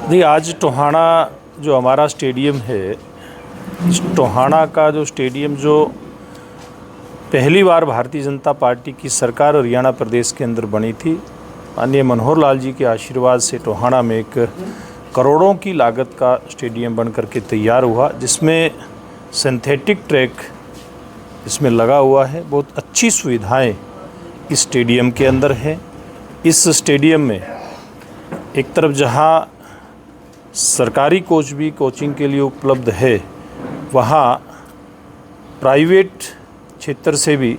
जी, आज टोहाना जो हमारा स्टेडियम है, इस टोहाना का जो स्टेडियम जो पहली बार भारतीय जनता पार्टी की सरकार हरियाणा प्रदेश के अंदर बनी थी, माननीय मनोहर लाल जी के आशीर्वाद से टोहाना में एक करोड़ों की लागत का स्टेडियम बन करके तैयार हुआ, जिसमें सिंथेटिक ट्रैक इसमें लगा हुआ है। बहुत अच्छी सुविधाएं इस स्टेडियम के अंदर हैं। इस स्टेडियम में एक तरफ जहां सरकारी कोच भी कोचिंग के लिए उपलब्ध है, वहाँ प्राइवेट क्षेत्र से भी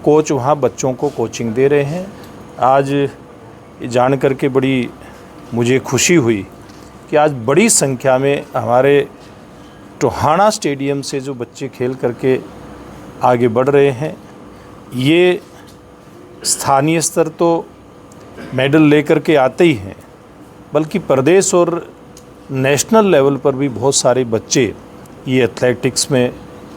कोच वहाँ बच्चों को कोचिंग दे रहे हैं। आज जान कर के बड़ी मुझे खुशी हुई कि आज बड़ी संख्या में हमारे टोहाना स्टेडियम से जो बच्चे खेल करके आगे बढ़ रहे हैं, ये स्थानीय स्तर तो मेडल लेकर के आते ही हैं, बल्कि प्रदेश और नेशनल लेवल पर भी बहुत सारे बच्चे ये एथलेटिक्स में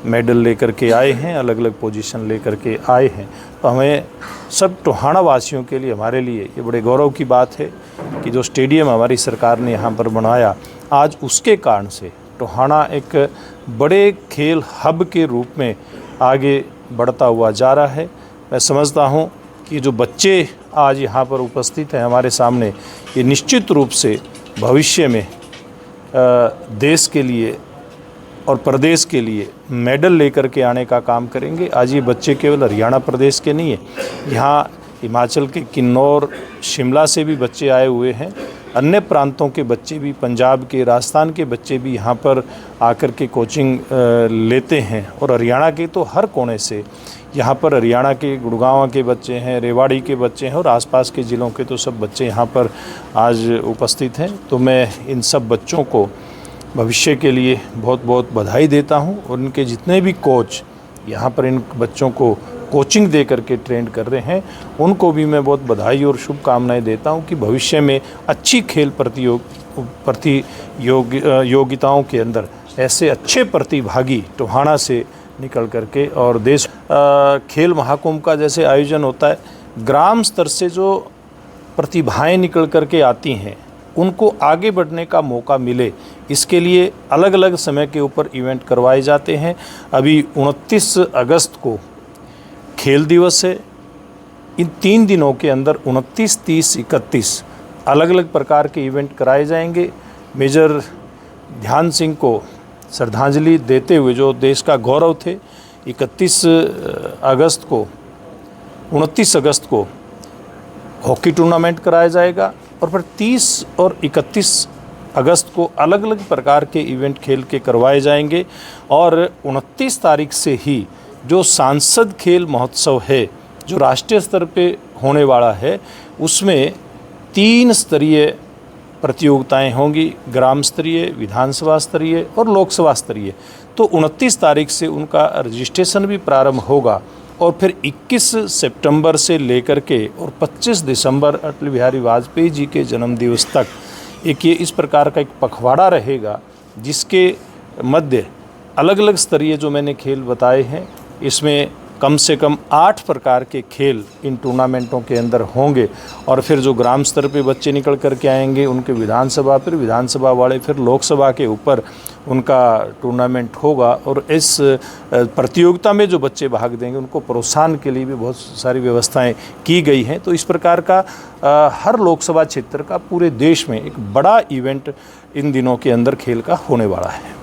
मेडल लेकर के आए हैं, अलग अलग पोजीशन लेकर के आए हैं। तो हमें सब टोहाना वासियों के लिए, हमारे लिए ये बड़े गौरव की बात है कि जो स्टेडियम हमारी सरकार ने यहाँ पर बनाया, आज उसके कारण से टोहाना एक बड़े खेल हब के रूप में आगे बढ़ता हुआ जा रहा है। मैं समझता हूँ कि जो बच्चे आज यहाँ पर उपस्थित हैं हमारे सामने, ये निश्चित रूप से भविष्य में देश के लिए और प्रदेश के लिए मेडल लेकर के आने का काम करेंगे। आज ये बच्चे केवल हरियाणा प्रदेश के नहीं हैं, यहाँ हिमाचल के किन्नौर, शिमला से भी बच्चे आए हुए हैं, अन्य प्रांतों के बच्चे भी, पंजाब के, राजस्थान के बच्चे भी यहाँ पर आकर के कोचिंग लेते हैं। और हरियाणा के तो हर कोने से यहाँ पर, हरियाणा के गुड़गांव के बच्चे हैं, रेवाड़ी के बच्चे हैं और आसपास के ज़िलों के तो सब बच्चे यहाँ पर आज उपस्थित हैं। तो मैं इन सब बच्चों को भविष्य के लिए बहुत बहुत बधाई देता हूँ, और उनके जितने भी कोच यहाँ पर इन बच्चों को कोचिंग दे करके ट्रेंड कर रहे हैं, उनको भी मैं बहुत बधाई और शुभकामनाएं देता हूँ कि भविष्य में अच्छी खेल प्रतियोगिताओं के अंदर ऐसे अच्छे प्रतिभागी टोहाना से निकल करके, और देश खेल महाकुंभ का जैसे आयोजन होता है, ग्राम स्तर से जो प्रतिभाएं निकल करके आती हैं उनको आगे बढ़ने का मौका मिले, इसके लिए अलग अलग समय के ऊपर इवेंट करवाए जाते हैं। अभी 29 अगस्त को खेल दिवस है। इन 3 दिनों के अंदर 29, 30, 31 अलग अलग प्रकार के इवेंट कराए जाएंगे। मेजर ध्यान सिंह को श्रद्धांजलि देते हुए, जो देश का गौरव थे, 29 अगस्त को हॉकी टूर्नामेंट कराया जाएगा, और फिर 30 और 31 अगस्त को अलग अलग प्रकार के इवेंट खेल के करवाए जाएंगे। और 29 तारीख से ही जो सांसद खेल महोत्सव है, जो राष्ट्रीय स्तर पे होने वाला है, उसमें 3 स्तरीय प्रतियोगिताएं होंगी, ग्राम स्तरीय, विधानसभा स्तरीय और लोकसभा स्तरीय। तो 29 तारीख से उनका रजिस्ट्रेशन भी प्रारंभ होगा, और फिर 21 सितंबर से लेकर के और 25 दिसंबर अटल बिहारी वाजपेयी जी के जन्मदिवस तक एक ये इस प्रकार का एक पखवाड़ा रहेगा, जिसके मध्य अलग अलग स्तरीय जो मैंने खेल बताए हैं, इसमें कम से कम 8 प्रकार के खेल इन टूर्नामेंटों के अंदर होंगे। और फिर जो ग्राम स्तर पे बच्चे निकल कर के आएंगे, उनके विधानसभा, फिर विधानसभा वाले फिर लोकसभा के ऊपर उनका टूर्नामेंट होगा। और इस प्रतियोगिता में जो बच्चे भाग देंगे, उनको प्रोत्साहन के लिए भी बहुत सारी व्यवस्थाएं की गई हैं। तो इस प्रकार का हर लोकसभा क्षेत्र का पूरे देश में एक बड़ा इवेंट इन दिनों के अंदर खेल का होने वाला है।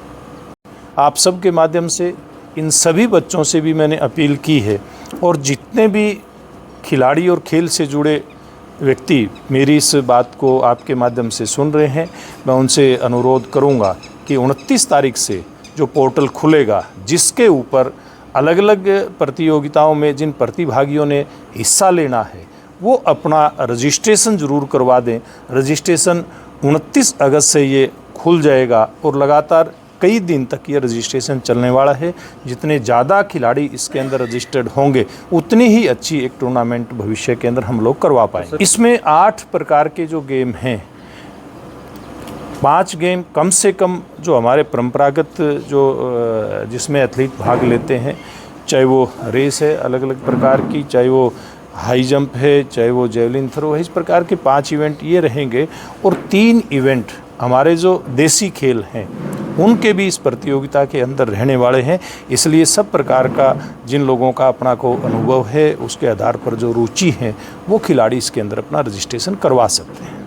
आप सब के माध्यम से इन सभी बच्चों से भी मैंने अपील की है, और जितने भी खिलाड़ी और खेल से जुड़े व्यक्ति मेरी इस बात को आपके माध्यम से सुन रहे हैं, मैं उनसे अनुरोध करूंगा कि 29 तारीख से जो पोर्टल खुलेगा, जिसके ऊपर अलग अलग प्रतियोगिताओं में जिन प्रतिभागियों ने हिस्सा लेना है, वो अपना रजिस्ट्रेशन ज़रूर करवा दें। रजिस्ट्रेशन 29 अगस्त से ये खुल जाएगा, और लगातार कई दिन तक ये रजिस्ट्रेशन चलने वाला है। जितने ज़्यादा खिलाड़ी इसके अंदर रजिस्टर्ड होंगे, उतनी ही अच्छी एक टूर्नामेंट भविष्य के अंदर हम लोग करवा पाएंगे। इसमें 8 प्रकार के जो गेम हैं, 5 गेम कम से कम जो हमारे परंपरागत जो जिसमें एथलीट भाग लेते हैं, चाहे वो रेस है अलग अलग प्रकार की, चाहे वो हाई जंप है, चाहे वो जेवलिन थ्रो है, इस प्रकार के 5 इवेंट ये रहेंगे। और 3 इवेंट हमारे जो देसी खेल हैं उनके भी इस प्रतियोगिता के अंदर रहने वाले हैं। इसलिए सब प्रकार का जिन लोगों का अपना को अनुभव है उसके आधार पर जो रुचि है वो खिलाड़ी इसके अंदर अपना रजिस्ट्रेशन करवा सकते हैं।